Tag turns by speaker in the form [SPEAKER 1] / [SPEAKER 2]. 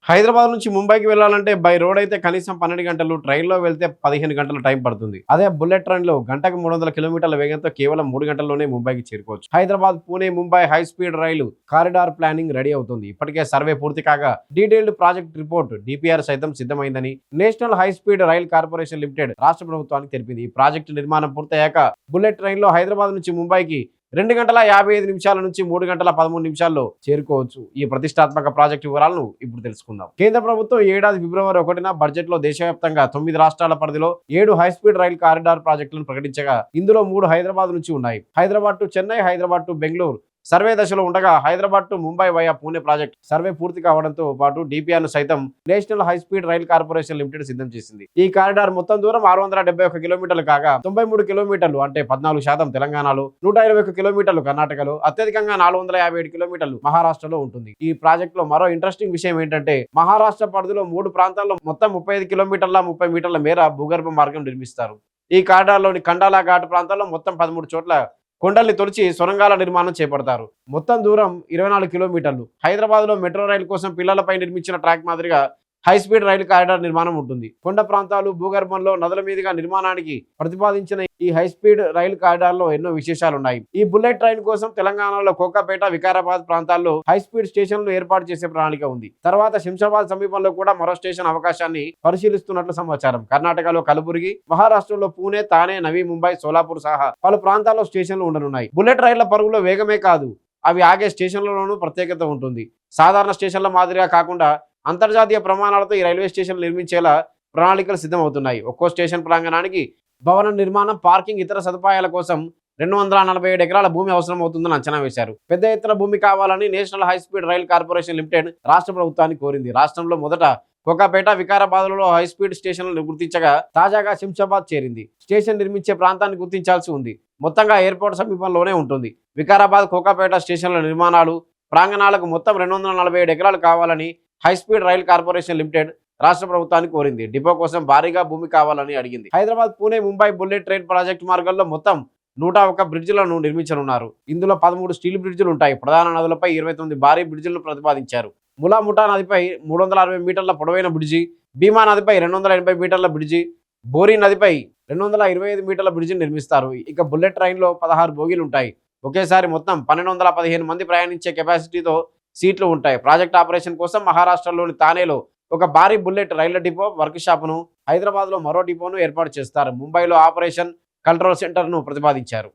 [SPEAKER 1] హైదరాబాద్ నుంచి ముంబైకి వెళ్ళాలంటే బై రోడ్ అయితే కనీసం 12 గంటలు, ట్రైన్లో వెళ్తే 15 గంటల టైం పడుతుంది. అదే బుల్లెట్ ట్రైన్లో గంటకు 300 కిలోమీటర్ల వేగంతో కేవలం 3 గంటల్లోనే ముంబైకి చేరుకోవచ్చు. హైదరాబాద్ పూణే ముంబై హై స్పీడ్ రైలు కారిడార్ ప్లానింగ్ రెడీ అవుతుంది. ఇప్పటికే సర్వే పూర్తి కాగా డీటెయిల్డ్ ప్రాజెక్ట్ రిపోర్ట్ డిపిఆర్ సైతం సిద్ధమైందని national high speed rail corporation limited రాష్ట్ర ప్రభుత్వానికి తెలిపింది. ఈ ప్రాజెక్టు నిర్మాణం పూర్తయ్యాక బుల్లెట్ ట్రైన్లో హైదరాబాద్ నుంచి ముంబైకి 2 గంటల 55 నిమిషాల నుంచి 3 గంటల 13 నిమిషాల్లో చేరుకోవచ్చు. ఈ ప్రతిష్టాత్మక ప్రాజెక్టు వివరాలను ఇప్పుడు తెలుసుకుందాం. కేంద్ర ప్రభుత్వం ఈ ఏడాది ఫిబ్రవరి 1న బడ్జెట్ లో దేశవ్యాప్తంగా 9 రాష్ట్రాల పరిధిలో 7 హైస్పీడ్ రైల్ కారిడార్ ప్రాజెక్టులను ప్రకటించగా ఇందులో 3 హైదరాబాద్ నుంచి ఉన్నాయి. Hyderabad to Chennai, Hyderabad to Bengaluru survey దశలో ఉండగా Hyderabad to Mumbai via Pune project survey పూర్తి కావడంతో పాటు డిపిఆర్ ను సైతం national high speed rail corporation limited సిద్ధం చేసింది. ఈ కారిడార్ మొత్తం దూరం 671 కిలోమీటర్లు కాగా 93 కిలోమీటర్లు అంటే 14% తెలంగాణలో, 121 కిలోమీటర్లు కర్ణాటకలో, అత్యధికంగా 457 కిలోమీటర్లు మహారాష్ట్రలో ఉంటుంది. ఈ ప్రాజెక్ట్ లో మరో ఇంట్రెస్టింగ్ విషయం ఏంటంటే మహారాష్ట్ర పరిధిలో 3 ప్రాంతాల్లో మొత్తం 35 కిలోమీటర్ల 30 మీటర్ల మేర భూగర్భ మార్గం నిర్మిస్తారు. ఈ కారిడార్లోని కండాలా ఘాట్ ప్రాంతాల్లో మొత్తం 13 చోట్ల కొండల్ని తొలిచి సొరంగాల నిర్మాణం చేపడతారు. మొత్తం దూరం 24 కిలోమీటర్లు. హైదరాబాద్ లో మెట్రో రైలు కోసం పిల్లలపై నిర్మించిన ట్రాక్ మాదిరిగా హై స్పీడ్ రైలు కారిడార్ నిర్మాణం ఉంటుంది. కొండ ప్రాంతాలు, భూగర్భంలో నదుల మీదుగా నిర్మాణానికి ప్రతిపాదించిన ఈ హై స్పీడ్ రైలు కారిడార్ లో ఎన్నో విశేషాలున్నాయి. ఈ బుల్లెట్ ట్రైన్ కోసం తెలంగాణలో కోకాపేట, వికారాబాద్ ప్రాంతాల్లో హై స్పీడ్ స్టేషన్లు ఏర్పాటు చేసే ప్రణాళిక ఉంది. తర్వాత శంషాబాద్ సమీపంలో కూడా మరో స్టేషన్ అవకాశాన్ని పరిశీలిస్తున్నట్లు సమాచారం. కర్ణాటకలో కలబుర్గి, మహారాష్ట్రలో పూణే, తానే, నవీ ముంబై, సోలాపూర్ సహా పలు ప్రాంతాల్లో స్టేషన్లు ఉండనున్నాయి. బుల్లెట్ రైళ్ల పరుగులో వేగమే కాదు, అవి ఆగే స్టేషన్లలోనూ ప్రత్యేకత ఉంటుంది. సాధారణ స్టేషన్ల మాదిరిగా కాకుండా అంతర్జాతీయ ప్రమాణాలతో ఈ రైల్వే స్టేషన్లు నిర్మించేలా ప్రణాళికలు సిద్ధమవుతున్నాయి. ఒక్కో స్టేషన్ ప్రాంగణానికి భవన నిర్మాణం, పార్కింగ్, ఇతర సదుపాయాల కోసం 247 ఎకరాల భూమి అవసరం అవుతుందని అంచనా వేశారు. పెద్ద ఎత్తున భూమి కావాలని national high speed rail corporation limited రాష్ట్ర ప్రభుత్వాన్ని కోరింది. రాష్ట్రంలో మొదట కోకాపేట, వికారాబాద్లలో హై స్పీడ్ స్టేషన్లను గుర్తించగా తాజాగా శంషాబాద్ చేరింది. స్టేషన్ నిర్మించే ప్రాంతాన్ని గుర్తించాల్సి ఉంది. మొత్తంగా ఎయిర్పోర్ట్ సమీపంలోనే ఉంటుంది. వికారాబాద్, కోకాపేట స్టేషన్ల నిర్మాణాలు, ప్రాంగణాలకు మొత్తం 247 ఎకరాలు కావాలని high speed rail corporation limited రాష్ట్ర ప్రభుత్వాన్ని కోరింది. డిపో కోసం భారీగా భూమి కావాలని అడిగింది. Hyderabad Pune Mumbai bullet train project మార్గంలో మొత్తం 101 బ్రిడ్జిలను నిర్మించనున్నారు. ఇందులో 13 స్టీల్ బ్రిడ్జిలు ఉంటాయి. ప్రధాన నదులపై 29 భారీ బ్రిడ్జిలను ప్రతిపాదించారు. ములా ముఠా నదిపై 360 మీటర్ల పొడవైన బ్రిడ్జి, భీమా నదిపై 280 మీటర్ల బ్రిడ్జి, బోరీ నదిపై 225 మీటర్ల బ్రిడ్జిని నిర్మిస్తారు. ఇక బుల్లెట్ ట్రైన్లో 16 బోగీలు ఉంటాయి. ఒకేసారి మొత్తం 1215 మంది ప్రయాణించే కెపాసిటీతో సీట్లు ఉంటాయి. ప్రాజెక్ట్ ఆపరేషన్ కోసం మహారాష్ట్రలోని తానేలో ఒక భారీ బుల్లెట్ రైళ్ల డిపో, వర్క్ షాపును, హైదరాబాద్ లో మరో డిపోను ఏర్పాటు చేస్తారు. ముంబైలో ఆపరేషన్ కంట్రోల్ సెంటర్ను ప్రతిపాదించారు.